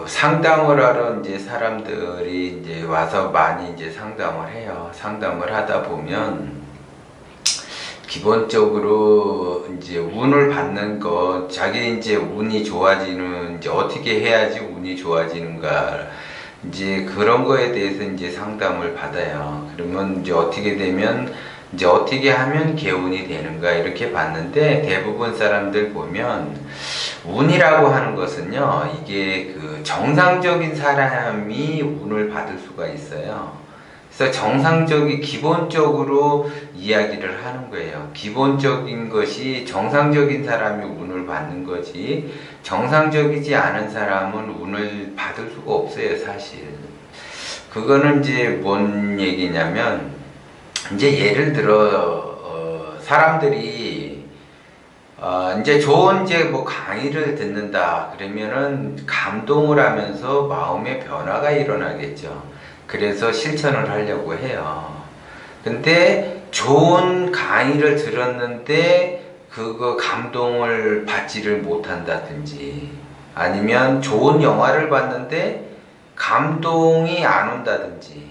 상담을 하러 이제 사람들이 이제 와서 많이 이제 상담을 해요. 상담을 하다 보면 기본적으로 이제 운을 받는 거, 자기 이제 운이 좋아지는, 이제 어떻게 해야지 운이 좋아지는가, 이제 그런 거에 대해서 이제 상담을 받아요. 그러면 이제 어떻게 되면, 이제 어떻게 하면 개운이 되는가, 이렇게 봤는데, 대부분 사람들 보면, 운이라고 하는 것은요, 이게 그 정상적인 사람이 운을 받을 수가 있어요. 그래서 정상적인, 기본적으로 이야기를 하는 거예요. 기본적인 것이 정상적인 사람이 운을 받는 거지, 정상적이지 않은 사람은 운을 받을 수가 없어요, 사실. 그거는 이제 뭔 얘기냐면, 이제 예를 들어, 사람들이, 이제 좋은 이제 뭐 강의를 듣는다, 그러면은 감동을 하면서 마음의 변화가 일어나겠죠. 그래서 실천을 하려고 해요. 근데 좋은 강의를 들었는데 그거 감동을 받지를 못한다든지, 아니면 좋은 영화를 봤는데 감동이 안 온다든지,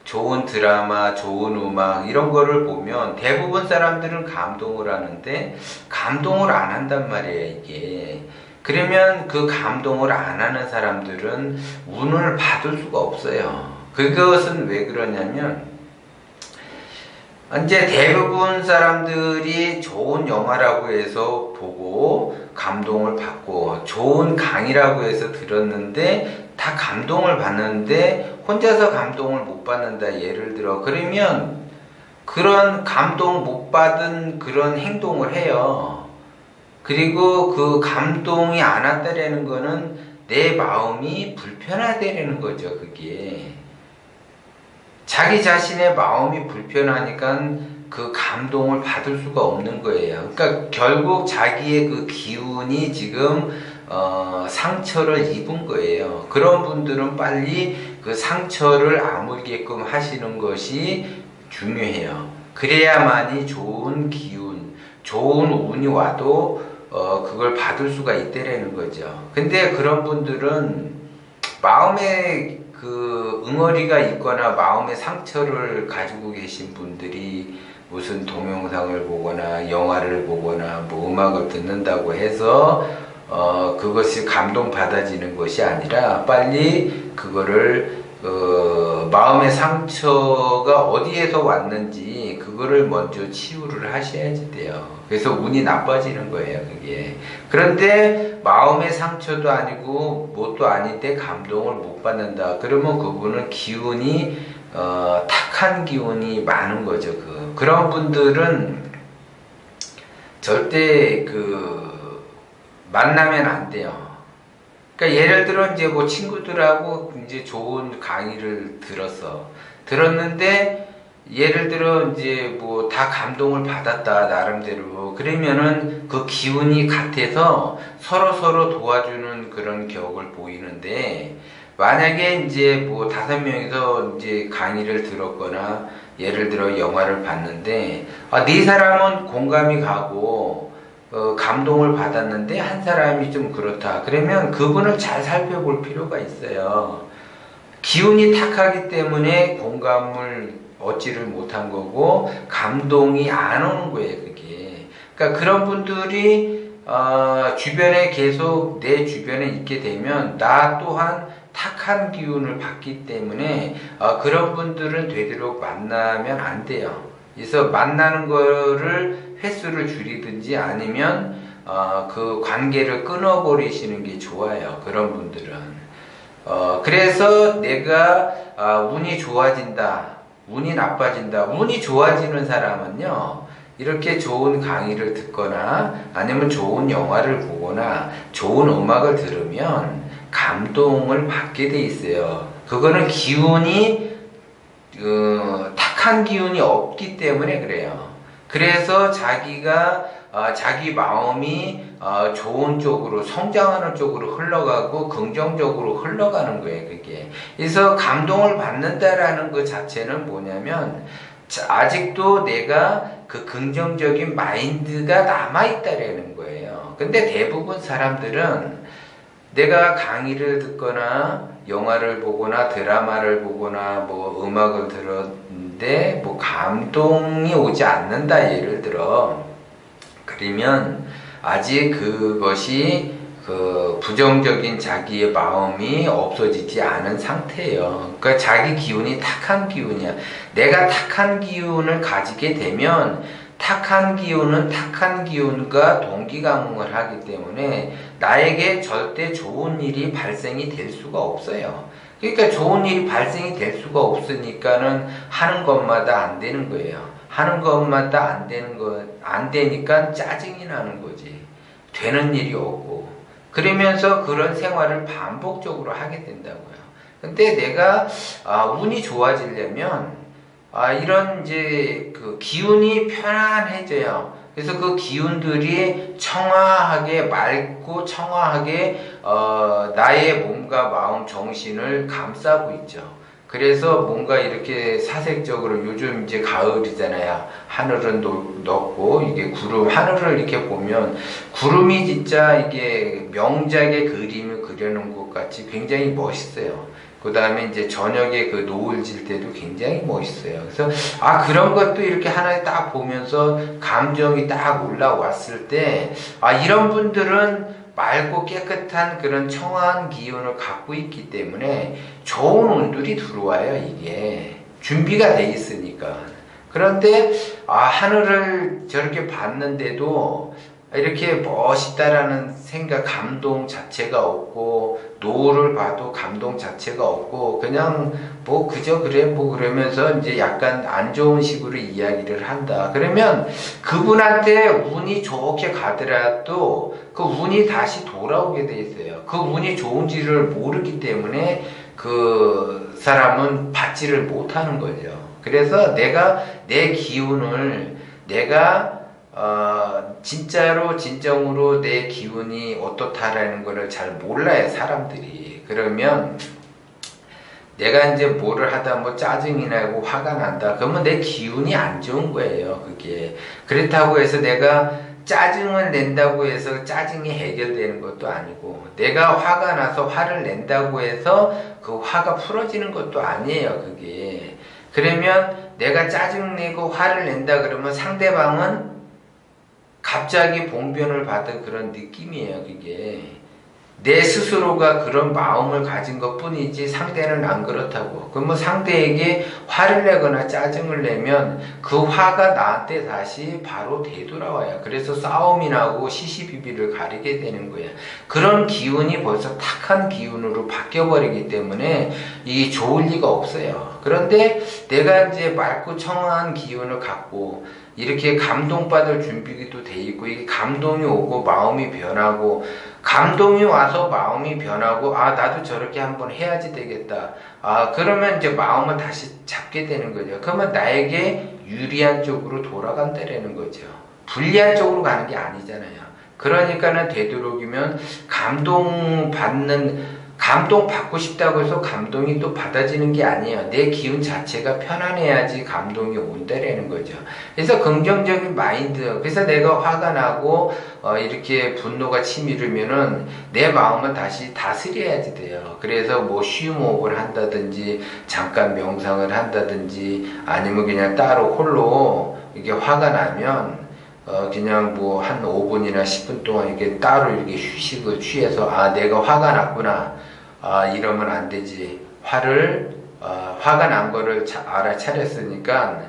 좋은 드라마, 좋은 음악 이런 거를 보면 대부분 사람들은 감동을 하는데 감동을 안 한단 말이에요, 이게. 그러면 그 감동을 안 하는 사람들은 운을 받을 수가 없어요. 그것은 왜 그러냐면, 이제 대부분 사람들이 좋은 영화라고 해서 보고 감동을 받고, 좋은 강의라고 해서 들었는데 다 감동을 받는데 혼자서 감동을 못 받는다, 예를 들어. 그러면 그런 감동 못 받은 그런 행동을 해요. 그리고 그 감동이 안 왔다라는 거는 내 마음이 불편하다라는 거죠, 그게. 자기 자신의 마음이 불편하니까 그 감동을 받을 수가 없는 거예요. 그러니까 결국 자기의 그 기운이 지금 상처를 입은 거예요. 그런 분들은 빨리 그 상처를 아물게끔 하시는 것이 중요해요. 그래야만이 좋은 기운, 좋은 운이 와도 그걸 받을 수가 있다라는 거죠. 근데 그런 분들은 마음에 그 응어리가 있거나 마음의 상처를 가지고 계신 분들이 무슨 동영상을 보거나 영화를 보거나 뭐 음악을 듣는다고 해서 그것이 감동 받아지는 것이 아니라 빨리 그거를 마음의 상처가 어디에서 왔는지 그거를 먼저 치유를 하셔야지 돼요. 그래서 운이 나빠지는 거예요, 그게. 그런데 마음의 상처도 아니고 뭣도 아닌데 감동을 못 받는다. 그러면 그분은 기운이 탁한 기운이 많은 거죠. 그런 분들은 절대 만나면 안 돼요. 그러니까 예를 들어 이제 뭐 친구들하고 이제 좋은 강의를 들었는데 예를 들어 이제 뭐 다 감동을 받았다, 나름대로. 그러면은 그 기운이 같아서 서로 도와주는 그런 격을 보이는데, 만약에 이제 뭐 5명이서 이제 강의를 들었거나 예를 들어 영화를 봤는데 네 사람은 공감이 가고 감동을 받았는데 한 사람이 좀 그렇다. 그러면 그분을 잘 살펴볼 필요가 있어요. 기운이 탁하기 때문에 공감을 얻지를 못한 거고 감동이 안 오는 거예요, 그게. 그러니까 그런 분들이 주변에 계속 내 주변에 있게 되면 나 또한 탁한 기운을 받기 때문에 그런 분들은 되도록 만나면 안 돼요. 그래서 만나는 거를 횟수를 줄이든지 아니면 그 관계를 끊어버리시는 게 좋아요, 그런 분들은. 그래서 내가 운이 좋아진다, 운이 나빠진다. 운이 좋아지는 사람은요, 이렇게 좋은 강의를 듣거나 아니면 좋은 영화를 보거나 좋은 음악을 들으면 감동을 받게 돼 있어요. 그거는 기운이 탁한 기운이 없기 때문에 그래요. 그래서 자기가 자기 마음이 좋은 쪽으로, 성장하는 쪽으로 흘러가고 긍정적으로 흘러가는 거예요, 그게. 그래서 감동을 받는다라는 것 자체는 뭐냐면 아직도 내가 그 긍정적인 마인드가 남아있다라는 거예요. 근데 대부분 사람들은 내가 강의를 듣거나 영화를 보거나 드라마를 보거나 뭐 음악을 들었는데 뭐 감동이 오지 않는다, 예를 들어. 그러면 아직 그것이 그 부정적인 자기의 마음이 없어지지 않은 상태예요. 그러니까 자기 기운이 탁한 기운이야. 내가 탁한 기운을 가지게 되면 탁한 기운은 탁한 기운과 동기감응을 하기 때문에 나에게 절대 좋은 일이 발생이 될 수가 없어요. 그러니까 좋은 일이 발생이 될 수가 없으니까는 하는 것마다 안 되는 거예요. 하는 것마다 안 되니까 짜증이 나는 거지. 되는 일이 없고. 그러면서 그런 생활을 반복적으로 하게 된다고요. 근데 내가 운이 좋아지려면 이런 이제 그 기운이 편안해져요. 그래서 그 기운들이 청아하게 맑고 청아하게 나의 몸과 마음 정신을 감싸고 있죠. 그래서 뭔가 이렇게 사색적으로 요즘 이제 가을이잖아요. 하늘은 넓고 이게 구름 하늘을 이렇게 보면 구름이 진짜 이게 명작의 그림을 그려놓은 것 같이 굉장히 멋있어요. 그 다음에 이제 저녁에 그 노을 질 때도 굉장히 멋있어요. 그래서 그런 것도 이렇게 하나에 딱 보면서 감정이 딱 올라왔을 때 이런 분들은 맑고 깨끗한 그런 청아한 기운을 갖고 있기 때문에 좋은 운들이 들어와요. 이게 준비가 돼 있으니까. 그런데 하늘을 저렇게 봤는데도 이렇게 멋있다라는 생각, 감동 자체가 없고, 노을을 봐도 감동 자체가 없고, 그냥 뭐 그저 그래 뭐 그러면서 이제 약간 안 좋은 식으로 이야기를 한다. 그러면 그분한테 운이 좋게 가더라도 그 운이 다시 돌아오게 돼 있어요. 그 운이 좋은지를 모르기 때문에 그 사람은 받지를 못하는 거죠. 그래서 내가 내 기운을 진짜로 진정으로 내 기운이 어떻다라는 거를 잘 몰라요, 사람들이. 그러면 내가 이제 뭐를 하다 뭐 짜증이 나고 화가 난다. 그러면 내 기운이 안 좋은 거예요, 그게. 그렇다고 해서 내가 짜증을 낸다고 해서 짜증이 해결되는 것도 아니고, 내가 화가 나서 화를 낸다고 해서 그 화가 풀어지는 것도 아니에요, 그게. 그러면 내가 짜증내고 화를 낸다 그러면 상대방은 갑자기 봉변을 받은 그런 느낌이에요, 그게. 내 스스로가 그런 마음을 가진 것 뿐이지 상대는 안 그렇다고. 그러면 상대에게 화를 내거나 짜증을 내면 그 화가 나한테 다시 바로 되돌아와요. 그래서 싸움이 나고 시시비비를 가리게 되는 거예요. 그런 기운이 벌써 탁한 기운으로 바뀌어버리기 때문에 이게 좋을 리가 없어요. 그런데 내가 이제 맑고 청아한 기운을 갖고 이렇게 감동받을 준비도 돼 있고, 이게 감동이 오고 마음이 변하고, 감동이 와서 마음이 변하고, 나도 저렇게 한번 해야지 되겠다. 그러면 이제 마음을 다시 잡게 되는 거죠. 그러면 나에게 유리한 쪽으로 돌아간다라는 거죠. 불리한 쪽으로 가는 게 아니잖아요. 그러니까는 되도록이면 감동 받고 싶다고 해서 감동이 또 받아지는 게 아니에요. 내 기운 자체가 편안해야지 감동이 온다라는 거죠. 그래서 긍정적인 마인드, 그래서 내가 화가 나고 이렇게 분노가 치밀으면은 내 마음은 다시 다스려야지 돼요. 그래서 뭐 쉬움호흡을 한다든지 잠깐 명상을 한다든지 아니면 그냥 따로 홀로 이게 화가 나면 그냥 뭐 한 5분이나 10분 동안 이렇게 따로 이렇게 휴식을 취해서 내가 화가 났구나. 이러면 안 되지. 화가 난 거를 알아차렸으니까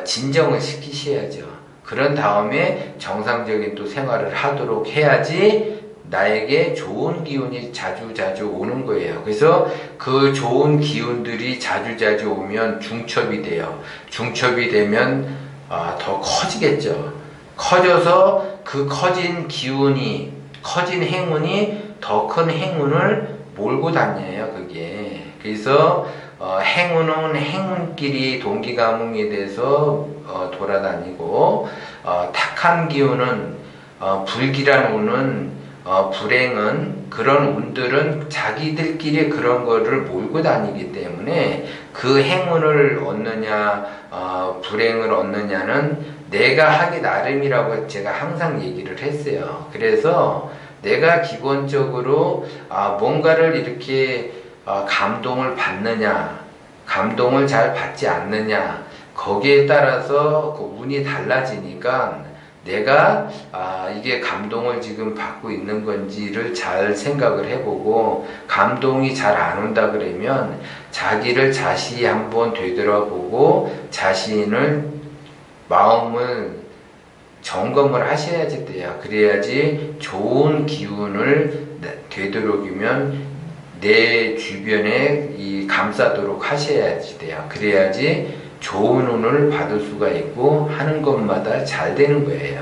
진정을 시키셔야죠. 그런 다음에 정상적인 또 생활을 하도록 해야지 나에게 좋은 기운이 자주자주 오는 거예요. 그래서 그 좋은 기운들이 자주자주 오면 중첩이 돼요. 중첩이 되면 더 커지겠죠. 커져서 그 커진 기운이, 커진 행운이 더 큰 행운을 몰고 다녀요, 그게. 그래서 행운은 행운끼리 동기감흥에 대해서 돌아다니고, 탁한 기운은 불길한 운은 불행은, 그런 운들은 자기들끼리 그런 거를 몰고 다니기 때문에 그 행운을 얻느냐 불행을 얻느냐는 내가 하기 나름이라고 제가 항상 얘기를 했어요. 그래서 내가 기본적으로 뭔가를 이렇게 감동을 받느냐, 감동을 잘 받지 않느냐, 거기에 따라서 그 운이 달라지니까 내가 이게 감동을 지금 받고 있는 건지를 잘 생각을 해보고, 감동이 잘 안 온다 그러면 자기를 자시 한번 되돌아보고 자신을 마음을 점검을 하셔야지 돼요. 그래야지 좋은 기운을 되도록이면 내 주변에 감싸도록 하셔야지 돼요. 그래야지 좋은 운을 받을 수가 있고 하는 것마다 잘 되는 거예요.